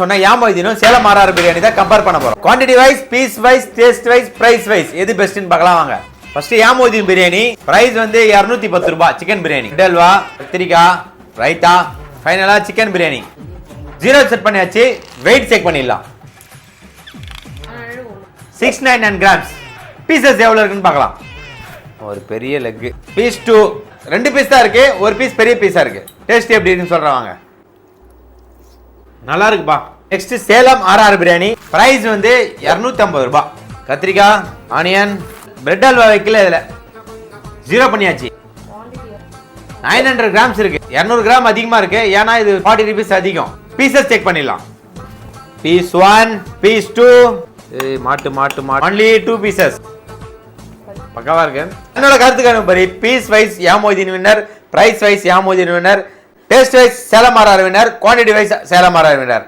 சொன்னா யாமோதினும் சேலம் ஆர்ஆர் பிரியாணி தான் கம்பேர் பண்ண போறோம். Quantity wise, piece wise, taste wise, price wise எது பெஸ்ட்னு பார்க்கலாம் வாங்க. ஃபர்ஸ்ட் யாமோதின் பிரியாணி பிரைஸ் வந்து 210 ரூபாய். சிக்கன் பிரியாணி, டல்வா, கத்திரிக்காய், ரைத்தா, ஃபைனலா சிக்கன் பிரியாணி. ஜீரோ செட் பண்ணியாச்சு. வெயிட் செக் பண்ணிடலாம். 699 கிராம்ஸ். பீசஸ் எவ்வளவு இருக்குன்னு பார்க்கலாம். ஒரு பெரிய லெக் பீஸ் 2, 2 பீஸ் தான் இருக்கு. ஒரு பீஸ் பெரிய பீஸா இருக்கு. டேஸ்ட் எப்படி இருக்குன்னு சொல்றாங்க. நல்லா இருக்குப்பா. Next Salem R R biryani price வந்து 250 ரூபாய். கத்திரிக்காய், ஆனியன், பிரெட் அல்வா வைக்கல இதுல. ஜீரோ பண்ணியாச்சு. 900 கிராம்ஸ் இருக்கு. 200 கிராம் அதிகமா இருக்கு. ஏன்னா இது 40 ரூபீஸ் அதிகம். பீசஸ் செக் பண்ணிடலாம். Piece 1, piece 2. மாட்டு only 2 பீசஸ். பக்கவா இருக்கு. என்னோட கருத்துக்கான படி பீஸ் வைஸ் யாமோதின் வின்னர், பிரைஸ் வைஸ் யாமோதின் winner, taste wise Salem RR winner, quantity wise Salem RR winner.